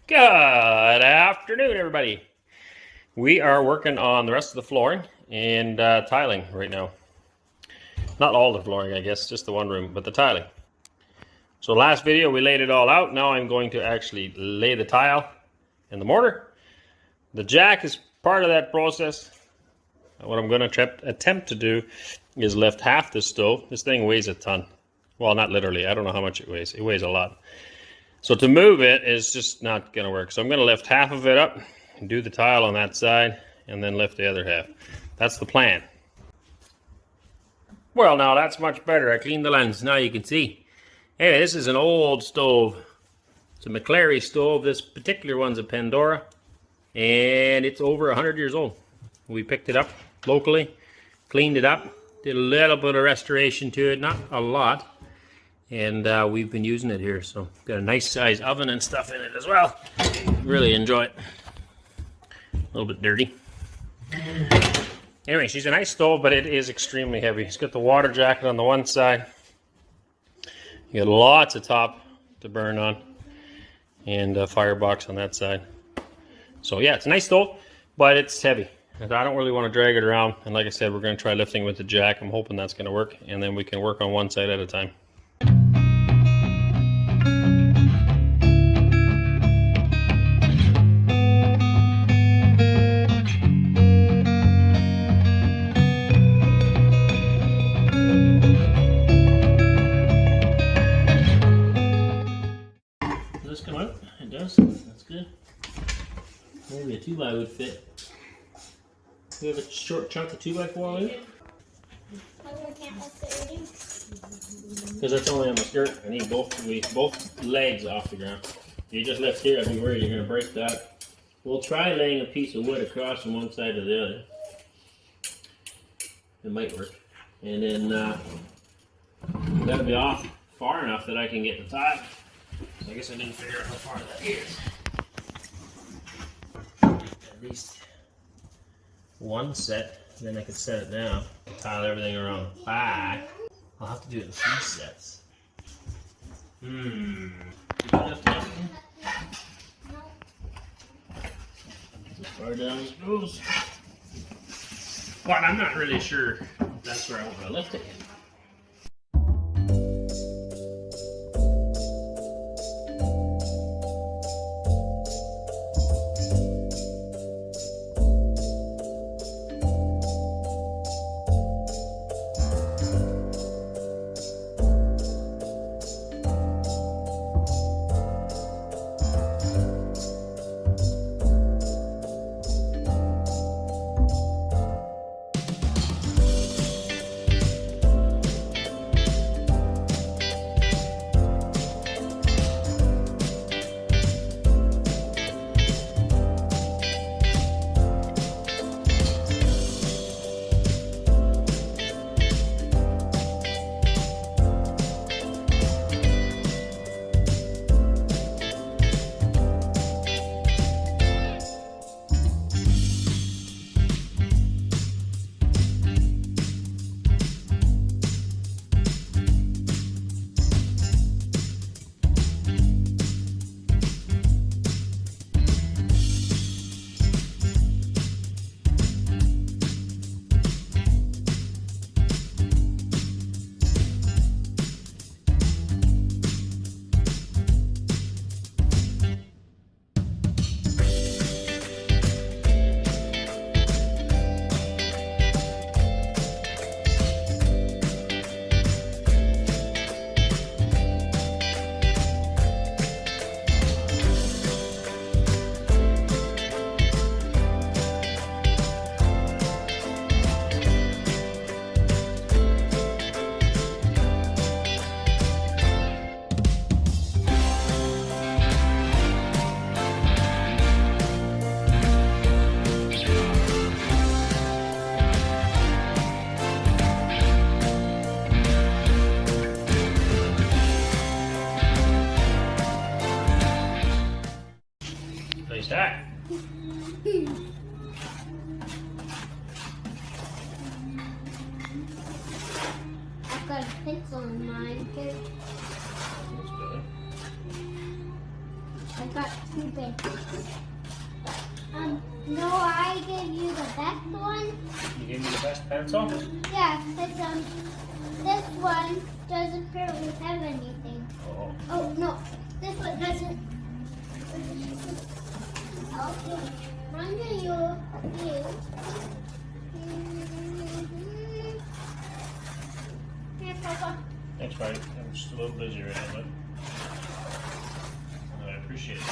Good afternoon, everybody. We are working on the rest of the flooring and tiling right now. Not all the flooring, I guess, just the one room, but the tiling. So last video we laid it all out. Now I'm going to actually lay the tile and the mortar. The jack is part of that process. What I'm going to attempt to do is lift half the stove. This thing weighs a ton. Well, not literally. I don't know how much it weighs. It weighs a lot. So to move it is just not going to work. So I'm going to lift half of it up and do the tile on that side and then lift the other half. That's the plan. Well, now that's much better. I cleaned the lens. Now you can see. Hey, this is an old stove. It's a McClary stove. This particular one's a Pandora. And it's over 100 years old. We picked it up locally, cleaned it up, did a little bit of restoration to it, not a lot. And we've been using it here, so got a nice size oven and stuff in it as well. Really enjoy it. A little bit dirty. Anyway, she's a nice stove, but it is extremely heavy. It's got the water jacket on the one side. You got lots of top to burn on, and a firebox on that side. So yeah, it's a nice stove, but it's heavy. And I don't really want to drag it around. And like I said, we're going to try lifting with the jack. I'm hoping that's going to work, and then we can work on one side at a time. Does this come out? It does. That's good. Maybe a 2x would fit. We have a short chunk of 2x4 in it. Because that's only on the skirt. I need both legs off the ground. If you just lift here, I'd be worried you're going to break that. We'll try laying a piece of wood across from one side to the other. It might work. And then that'll be off far enough that I can get the tile. So I guess I didn't figure out how far that is. At least one set, then I could set it down, tile everything around the back. I'll have to do it in 3 sets. You can lift it up again? No. As far down as it goes. But I'm not really sure if that's where I want to lift it. Stack. I've got a pencil in mine too. That's better. I got 2 pencils. No, I gave you the best one. You gave me the best pencil? Yeah, because this one doesn't apparently have anything. Oh. Oh, no, this one doesn't. Okay, I'm going to use. Here, Papa. Thanks, buddy. I'm just a little busy right now, but I appreciate it.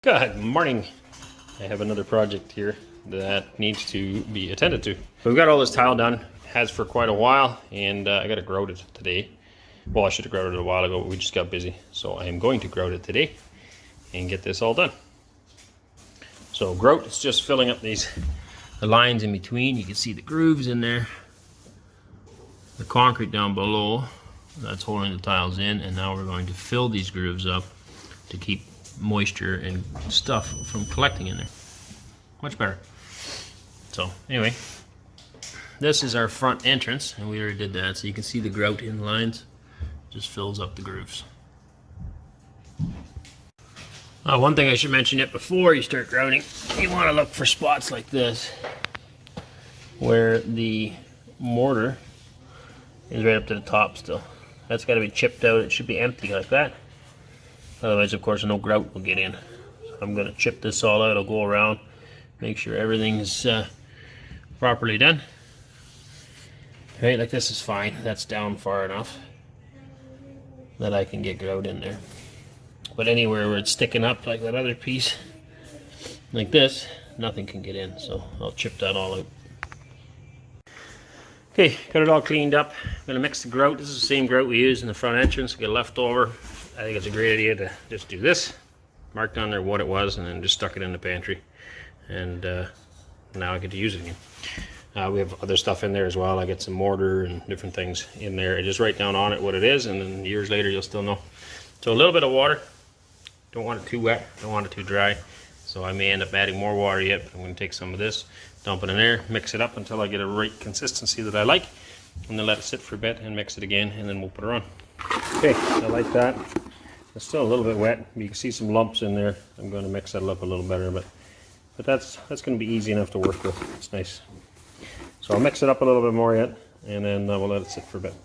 Good morning. I have another project here that needs to be attended to. We've got all this tile done, has for quite a while, and I got to grout it today. Well, I should have grouted it a while ago, but we just got busy. So I am going to grout it today and get this all done. So grout is just filling up the lines in between. You can see the grooves in there. The concrete down below, that's holding the tiles in, and now we're going to fill these grooves up to keep moisture and stuff from collecting in there. Much better. So anyway, this is our front entrance, and we already did that, so you can see the grout in lines just fills up the grooves. One thing I should mention yet before you start grouting, you want to look for spots like this where the mortar is right up to the top still. That's got to be chipped out. It should be empty like that. Otherwise, of course, no grout will get in. So I'm going to chip this all out. I'll go around, make sure everything's properly done. Right, like this is fine. That's down far enough that I can get grout in there. But anywhere where it's sticking up like that other piece, like this, nothing can get in. So I'll chip that all out. Okay, got it all cleaned up. I'm going to mix the grout. This is the same grout we used in the front entrance. We got leftover. I think it's a great idea to just do this, mark down there what it was, and then just stuck it in the pantry. And now I get to use it again. We have other stuff in there as well. I get some mortar and different things in there. I just write down on it what it is, and then years later you'll still know. So a little bit of water. Don't want it too wet, don't want it too dry. So I may end up adding more water yet, but I'm going to take some of this, dump it in there, mix it up until I get a right consistency that I like, and then let it sit for a bit and mix it again, and then we'll put it on. Okay, I like that. It's still a little bit wet. You can see some lumps in there. I'm going to mix that up a little better, but that's going to be easy enough to work with. It's nice. So I'll mix it up a little bit more yet, and then we'll let it sit for a bit.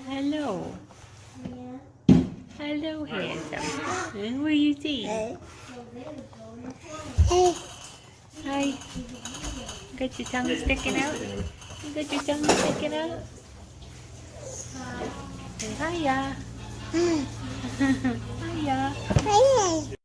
Hello. Hello, handsome. And what do you see? Hi. Got your tongue sticking out? You got your tongue sticking out? Say hiya. Hiya.